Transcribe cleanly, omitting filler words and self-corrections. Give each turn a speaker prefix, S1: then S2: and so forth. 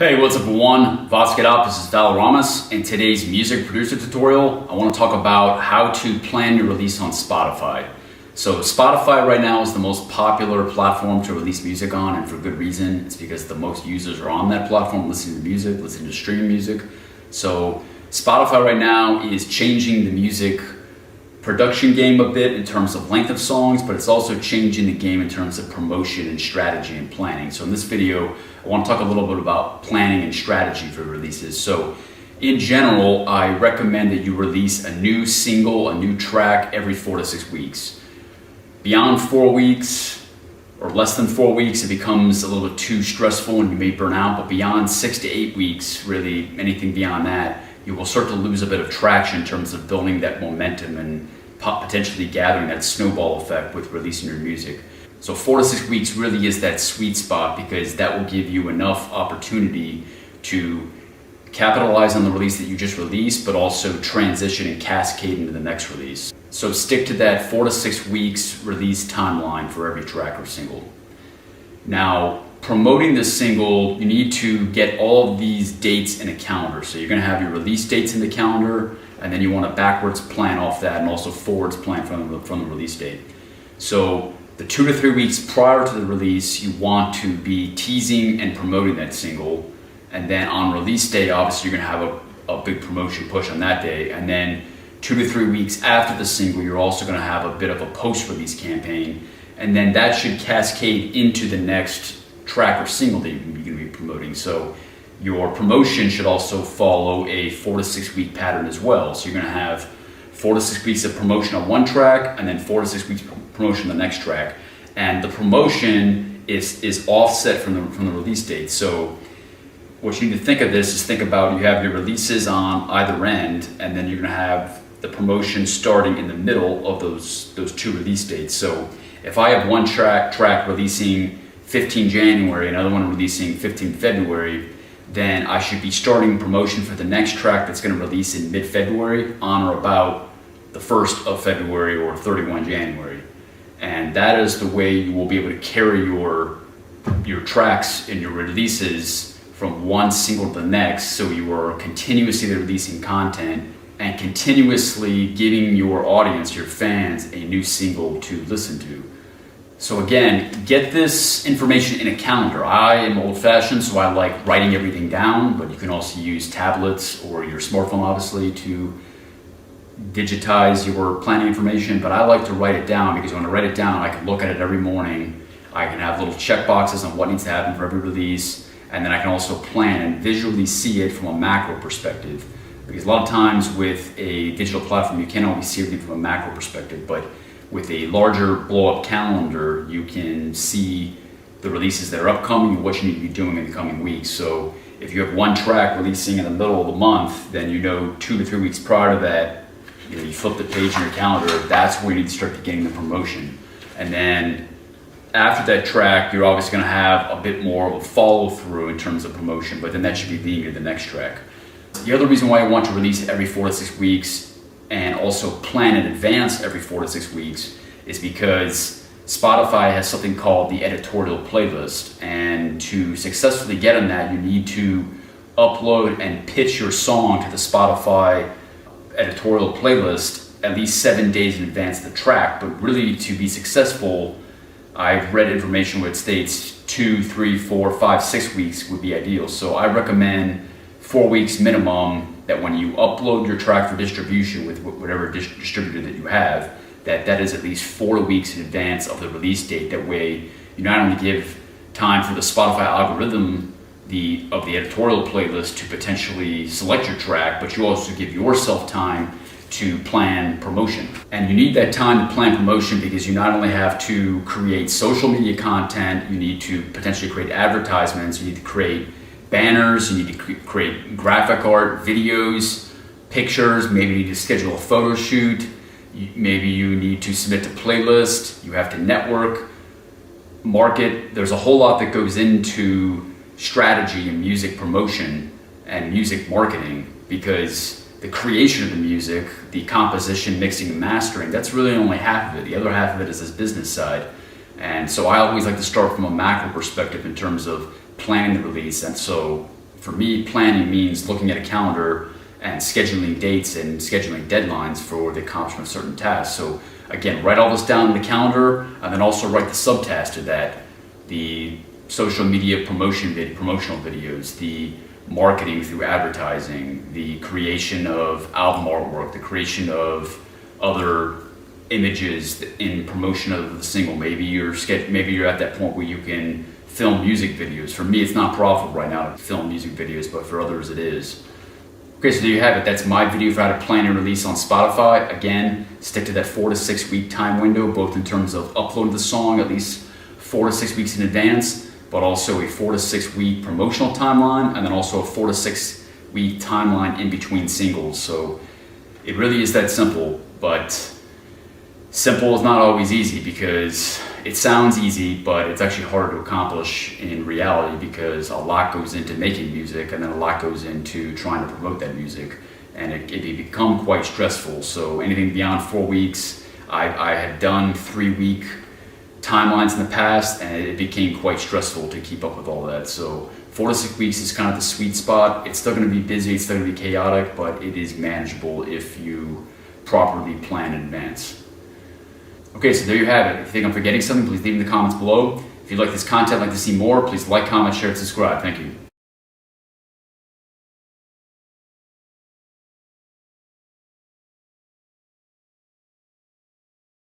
S1: Hey, what's up everyone? What's up? This is Valoramous. In today's music producer tutorial, I want to talk about how to plan your release on Spotify. So Spotify right now is the most popular platform to release music on, and for good reason. It's because the most users are on that platform listening to music, listening to streaming music. So Spotify right now is changing the music production game a bit in terms of length of songs, but it's also changing the game in terms of promotion and strategy and planning. So in this video, I want to talk a little bit about planning and strategy for releases. So in general, I recommend that you release a new single, a new track every 4 to 6 weeks. Beyond 4 weeks or less than 4 weeks, it becomes a little bit too stressful and you may burn out, but beyond 6 to 8 weeks, really anything beyond that, you will start to lose a bit of traction in terms of building that momentum and potentially gathering that snowball effect with releasing your music. So 4 to 6 weeks really is that sweet spot, because that will give you enough opportunity to capitalize on the release that you just released, but also transition and cascade into the next release. So stick to that 4 to 6 weeks release timeline for every track or single. Now, promoting this single, you need to get all of these dates in a calendar. So you're gonna have your release dates in the calendar, and then you want to backwards plan off that and also forwards plan from the release date. So the 2 to 3 weeks prior to the release, you want to be teasing and promoting that single. And then on release day, obviously you're gonna have a big promotion push on that day. And then 2 to 3 weeks after the single, you're also gonna have a bit of a post-release campaign. And then that should cascade into the next track or single that you're gonna be promoting. So your promotion should also follow a 4 to 6 week pattern as well. So you're gonna have 4 to 6 weeks of promotion on one track, and then 4 to 6 weeks promotion on the next track. And the promotion is offset from the release date. So what you need to think of this is think about, you have your releases on either end, and then you're gonna have the promotion starting in the middle of those two release dates. So if I have one track releasing 15 January, another one releasing 15 February, then I should be starting promotion for the next track that's going to release in mid-February on or about the 1st of February or 31 January. And that is the way you will be able to carry your tracks and your releases from one single to the next, so you are continuously releasing content and continuously giving your audience, your fans, a new single to listen to. So again, get this information in a calendar. I am old-fashioned, so I like writing everything down, but you can also use tablets or your smartphone, obviously, to digitize your planning information. But I like to write it down, because when I write it down, I can look at it every morning. I can have little check boxes on what needs to happen for every release, and then I can also plan and visually see it from a macro perspective. Because a lot of times with a digital platform, you can't always see everything from a macro perspective, but with a larger blow-up calendar, you can see the releases that are upcoming and what you need to be doing in the coming weeks. So if you have one track releasing in the middle of the month, then 2 to 3 weeks prior to that, you flip the page in your calendar, that's where you need to start getting the promotion. And then after that track, you're obviously gonna have a bit more of a follow-through in terms of promotion, but then that should be leading to the next track. The other reason why I want to release it every 4 to 6 weeks and also plan in advance every 4 to 6 weeks is because Spotify has something called the editorial playlist, and to successfully get on that, you need to upload and pitch your song to the Spotify editorial playlist at least 7 days in advance of the track. But really, to be successful, I've read information where it states 2, 3, 4, 5, 6 weeks would be ideal. So I recommend 4 weeks minimum, that when you upload your track for distribution with whatever distributor that you have, that is at least 4 weeks in advance of the release date. That way you not only give time for the Spotify algorithm of the editorial playlist to potentially select your track, but you also give yourself time to plan promotion. And you need that time to plan promotion because you not only have to create social media content, you need to potentially create advertisements, you need to create banners, you need to create graphic art, videos, pictures, maybe you need to schedule a photo shoot, maybe you need to submit to playlist, you have to network, market. There's a whole lot that goes into strategy and music promotion and music marketing, because the creation of the music, the composition, mixing, and mastering, that's really only half of it. The other half of it is this business side. And so I always like to start from a macro perspective in terms of planning the release. And so for me, planning means looking at a calendar and scheduling dates and scheduling deadlines for the accomplishment of certain tasks. So again, write all this down in the calendar, and then also write the subtask to that: the social media promotional videos, the marketing through advertising, the creation of album artwork, the creation of other images in promotion of the single. Maybe you're at that point where you can film music videos. For me, it's not profitable right now to film music videos, but for others it is. Okay, so there you have it. That's my video for how to plan and release on Spotify. Again, stick to that 4 to 6 week time window, both in terms of uploading the song at least 4 to 6 weeks in advance, but also a 4 to 6 week promotional timeline, and then also a 4 to 6 week timeline in between singles. So it really is that simple, but simple is not always easy, because it sounds easy, but it's actually harder to accomplish in reality, because a lot goes into making music, and then a lot goes into trying to promote that music, and it can become quite stressful. So anything beyond 4 weeks, I had done 3-week timelines in the past, and it became quite stressful to keep up with all that. So 4 to 6 weeks is kind of the sweet spot. It's still going to be busy, it's still going to be chaotic, but it is manageable if you properly plan in advance. Okay, so there you have it. If you think I'm forgetting something, please leave in the comments below. If you like this content, like to see more, please like, comment, share, and subscribe. Thank you.